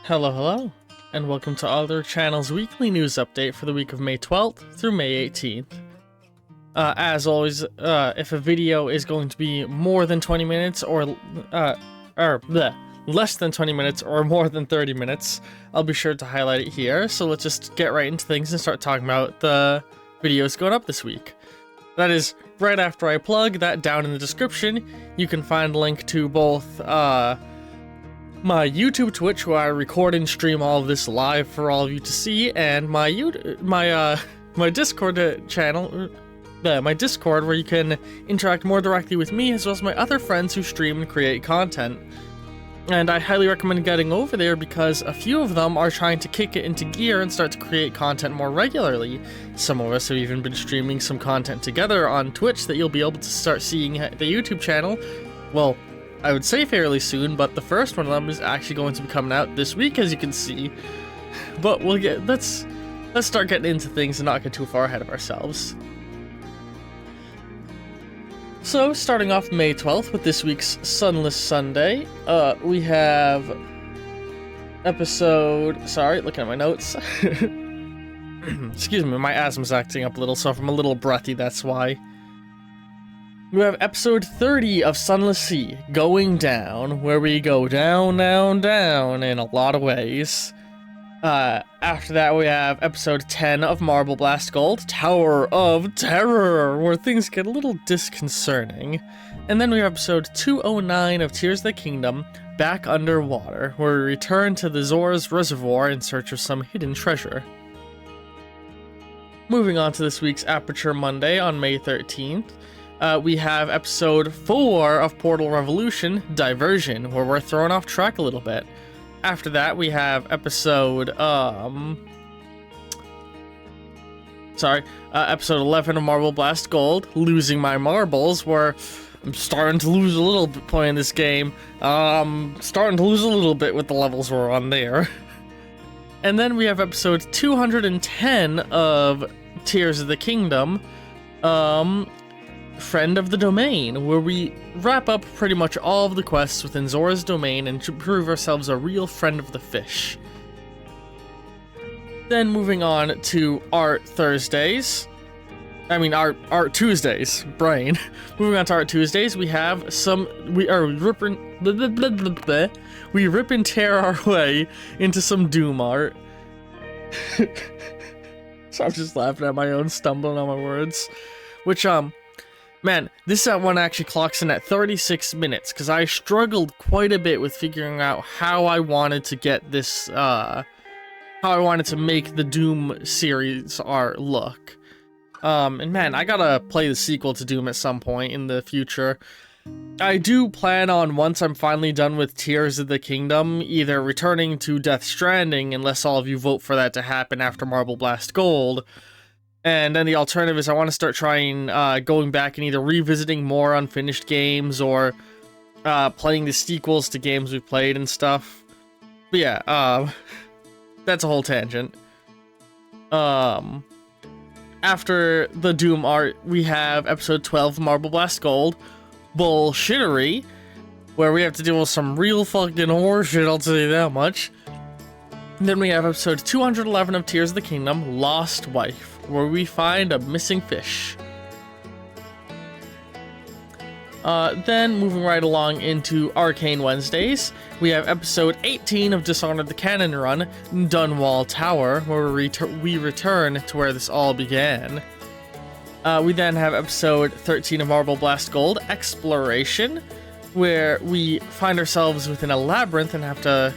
Hello, and welcome to Other Channel's weekly news update for the week of May 12th through May 18th. As always, if a video is going to be more than 20 minutes less than 20 minutes or more than 30 minutes, I'll be sure to highlight it here. So let's just get right into things and start talking about the videos going up this week. That is, right after I plug that down in the description, you can find a link to both, my YouTube, Twitch, where I record and stream all of this live for all of you to see, and my Discord channel, my Discord, where you can interact more directly with me, as well as my other friends who stream and create content. And I highly recommend getting over there because a few of them are trying to kick it into gear and start to create content more regularly. Some of us have even been streaming some content together on Twitch that you'll be able to start seeing at the YouTube channel. Well, I would say fairly soon, but the first one of them is actually going to be coming out this week, as you can see. But let's start getting into things and not get too far ahead of ourselves. So, starting off May 12th with this week's Sunless Sunday, we have episode... Sorry, looking at my notes. Excuse me, my asthma's acting up a little, so if I'm a little breathy, that's why. We have episode 30 of Sunless Sea, Going Down, where we go down, down, down in a lot of ways. After that, we have episode 10 of Marble Blast Gold, Tower of Terror, where things get a little disconcerting. And then we have episode 209 of Tears of the Kingdom, Back Underwater, where we return to the Zora's Reservoir in search of some hidden treasure. Moving on to this week's Aperture Monday on May 13th. We have episode 4 of Portal Revolution, Diversion, where we're thrown off track a little bit. After that, we have episode, episode 11 of Marble Blast Gold, Losing My Marbles, where I'm starting to lose a little bit playing this game. Starting to lose a little bit with the levels we're on there. And then we have episode 210 of Tears of the Kingdom, Friend of the Domain, where we wrap up pretty much all of the quests within Zora's domain and to prove ourselves a real friend of the fish. Then moving on to Art Tuesdays, Moving on to Art Tuesdays, we have we rip and tear our way into some Doom art. So I'm just laughing at my own stumbling on my words, which, man, this one actually clocks in at 36 minutes, because I struggled quite a bit with figuring out how I wanted to get this, how I wanted to make the Doom series art look. And man, I gotta play the sequel to Doom at some point in the future. I do plan on, once I'm finally done with Tears of the Kingdom, either returning to Death Stranding, unless all of you vote for that to happen after Marble Blast Gold. And then the alternative is I want to start trying going back and either revisiting more unfinished games or playing the sequels to games we've played and stuff. But yeah, that's a whole tangent. After the Doom art, we have episode 12 Marble Blast Gold, Bullshittery, where we have to deal with some real fucking horseshit, I'll tell you that much. And then we have episode 211 of Tears of the Kingdom, Lost Wife, where we find a missing fish. Then moving right along into Arcane Wednesdays, we have episode 18 of Dishonored the Cannon Run, Dunwall Tower, where we return to where this all began. We then have episode 13 of Marble Blast Gold, Exploration, where we find ourselves within a labyrinth and have to,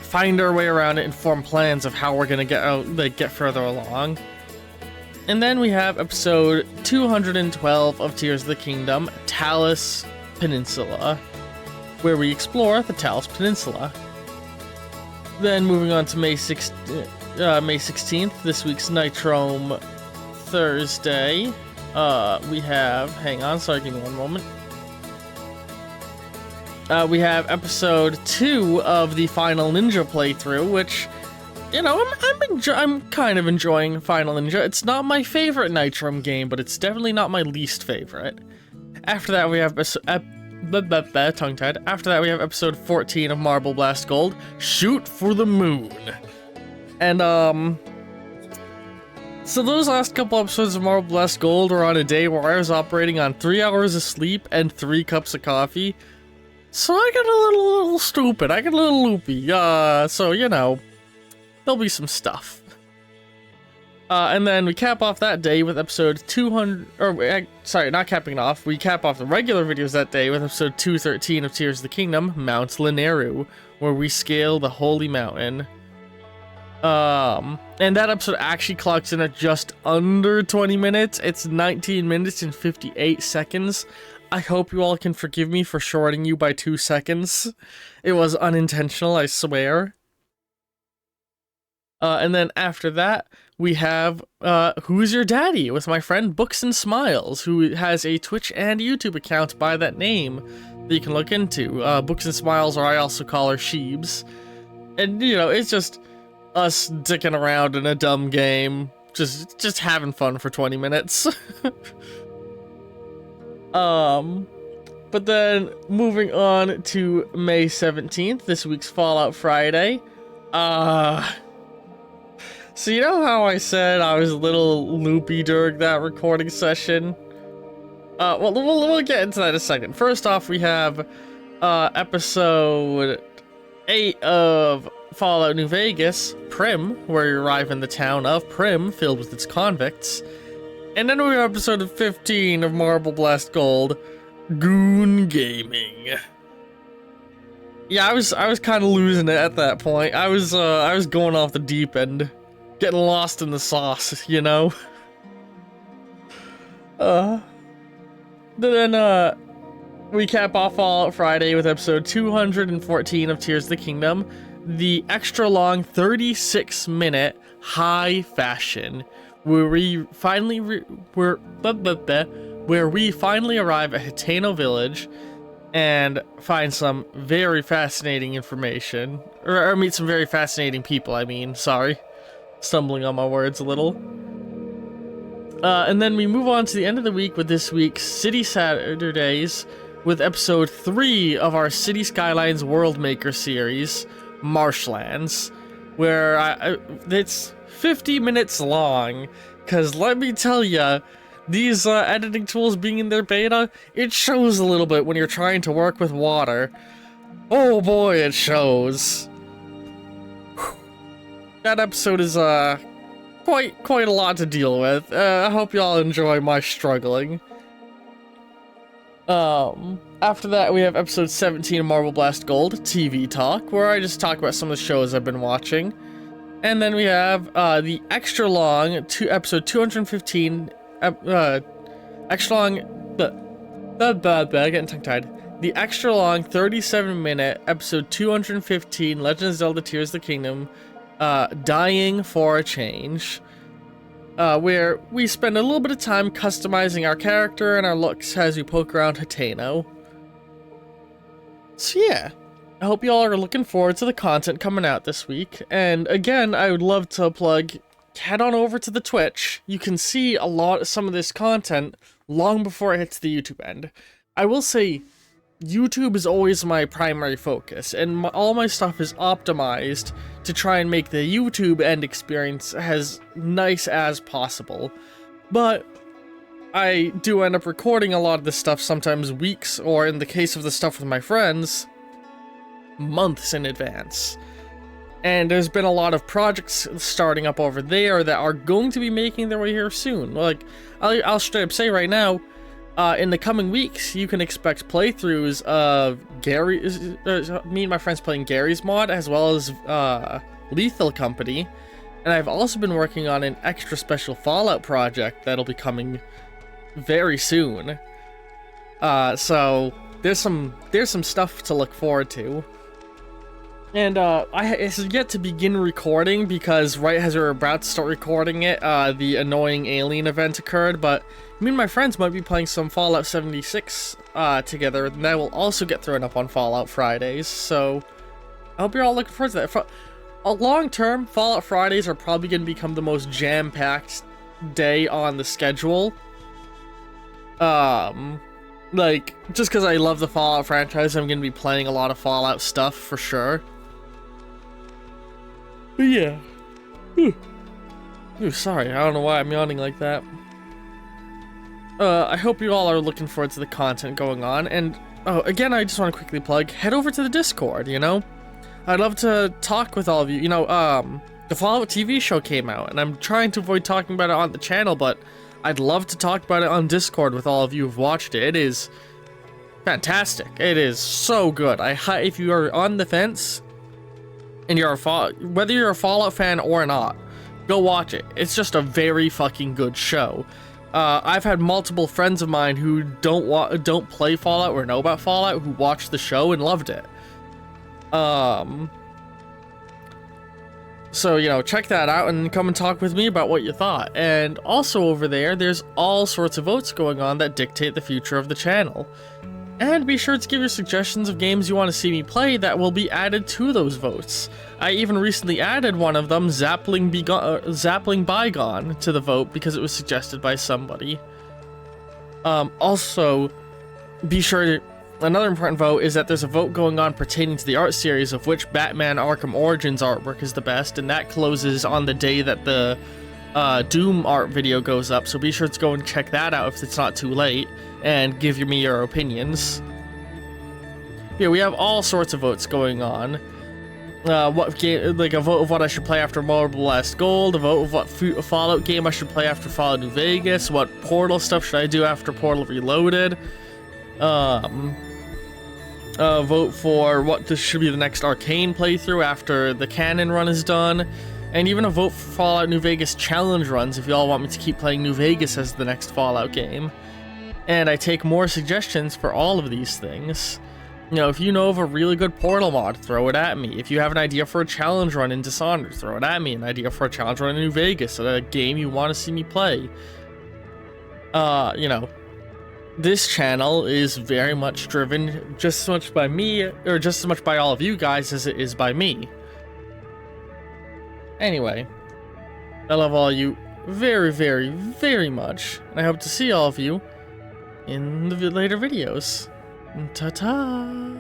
find our way around it and form plans of how we're gonna get further along. And then we have episode 212 of Tears of the Kingdom, Talus Peninsula, where we explore the Talus Peninsula. Then moving on to May 16th, this week's Nitrome Thursday, we have, hang on, sorry, give me one moment. We have episode 2 of the Final Ninja playthrough, which, I'm kind of enjoying Final Ninja. It's not my favorite Nitrome game, but it's definitely not my least favorite. After that, we have tongue-tied. After that, we have episode 14 of Marble Blast Gold, Shoot for the Moon. And, so those last couple episodes of Marble Blast Gold were on a day where I was operating on 3 hours of sleep and 3 cups of coffee. So I got a little stupid. I got a little loopy. So, you know, there'll be some stuff. And then we cap off that day with episode 200, or sorry, not capping it off. We cap off the regular videos that day with episode 213 of Tears of the Kingdom, Mount Lineru, where we scale the Holy Mountain. And that episode actually clocks in at just under 20 minutes. It's 19 minutes and 58 seconds. I hope you all can forgive me for shorting you by 2 seconds. It was unintentional, I swear. And then after that, we have Who's Your Daddy? With my friend Books and Smiles, who has a Twitch and YouTube account by that name that you can look into. Books and Smiles, or I also call her Sheebs. And, you know, it's just us dicking around in a dumb game, just having fun for 20 minutes. But then moving on to May 17th, this week's Fallout Friday. So you know how I said I was a little loopy during that recording session? Well, we'll get into that in a second. First off, we have episode 8 of Fallout New Vegas, Prim, where you arrive in the town of Prim, filled with its convicts. And then we have episode 15 of Marble Blast Gold, Goon Gaming. Yeah, I was kind of losing it at that point. I was going off the deep end. Getting lost in the sauce, you know? Then, we cap off Fallout Friday with episode 214 of Tears of the Kingdom, the extra long 36-minute high fashion, where we finally arrive at Hitano Village and find some very fascinating information, or meet some very fascinating people, I mean, sorry. Stumbling on my words a little. And then we move on to the end of the week with this week's City Saturdays with episode 3 of our City Skylines World Maker series, Marshlands, where it's 50 minutes long, because let me tell ya, these editing tools being in their beta, it shows a little bit when you're trying to work with water. Oh boy, it shows. That episode is quite a lot to deal with. I hope y'all enjoy my struggling. After that, we have episode 17 of Marble Blast Gold, TV Talk, where I just talk about some of the shows I've been watching. And then we have the extra long episode 215, extra long, getting tongue-tied. The extra long 37-minute episode 215, Legend of Zelda Tears of the Kingdom, Dying for a Change, where we spend a little bit of time customizing our character and our looks as we poke around Hitano. So yeah, I hope y'all are looking forward to the content coming out this week, and again, I would love to plug, head on over to the Twitch. You can see some of this content long before it hits the YouTube end. I will say, YouTube is always my primary focus, and all my stuff is optimized to try and make the YouTube end experience as nice as possible. But I do end up recording a lot of this stuff sometimes weeks, or in the case of the stuff with my friends, months in advance. And there's been a lot of projects starting up over there that are going to be making their way here soon. Like, I'll straight up say right now, in the coming weeks, you can expect playthroughs of me and my friends playing Gary's mod, as well as Lethal Company. And I've also been working on an extra special Fallout project that'll be coming very soon. So there's some stuff to look forward to. And it's yet to begin recording because right as we were about to start recording it, the annoying alien event occurred, but me and my friends might be playing some Fallout 76 together, and that will also get thrown up on Fallout Fridays, so I hope you're all looking forward to that. Long term, Fallout Fridays are probably going to become the most jam-packed day on the schedule. Like, just because I love the Fallout franchise, I'm going to be playing a lot of Fallout stuff for sure. But yeah. Ooh, sorry, I don't know why I'm yawning like that. I hope you all are looking forward to the content going on, and again, I just want to quickly plug, head over to the Discord, you know? I'd love to talk with all of you. You know, the Fallout TV show came out, and I'm trying to avoid talking about it on the channel, but I'd love to talk about it on Discord with all of you who've watched it. It is fantastic. It is so good. If you are on the fence, and you're whether you're a Fallout fan or not, go watch it. It's just a very fucking good show. I've had multiple friends of mine who don't play Fallout or know about Fallout who watched the show and loved it. So, you know, check that out and come and talk with me about what you thought. And also over there's all sorts of votes going on that dictate the future of the channel. And be sure to give your suggestions of games you want to see me play that will be added to those votes. I even recently added one of them, Zappling Bygone, to the vote because it was suggested by somebody. Also, be sure to... Another important vote is that there's a vote going on pertaining to the art series of which Batman Arkham Origins artwork is the best, and that closes on the day that the Doom art video goes up, so be sure to go and check that out if it's not too late, and give me your opinions. Yeah, we have all sorts of votes going on. What game, like a vote of what I should play after Marble Blast Gold, a vote of what Fallout game I should play after Fallout New Vegas, what Portal stuff should I do after Portal Reloaded, vote for what this should be the next Arcane playthrough after the canon run is done, and even a vote for Fallout New Vegas challenge runs if y'all want me to keep playing New Vegas as the next Fallout game. And I take more suggestions for all of these things. You know, if you know of a really good Portal mod, throw it at me. If you have an idea for a challenge run in Dishonored, throw it at me. An idea for a challenge run in New Vegas, a game you want to see me play. You know, this channel is very much driven just as much by me, or just as much by all of you guys as it is by me. Anyway, I love all of you very, very, very much, and I hope to see all of you in the later videos. Ta-ta!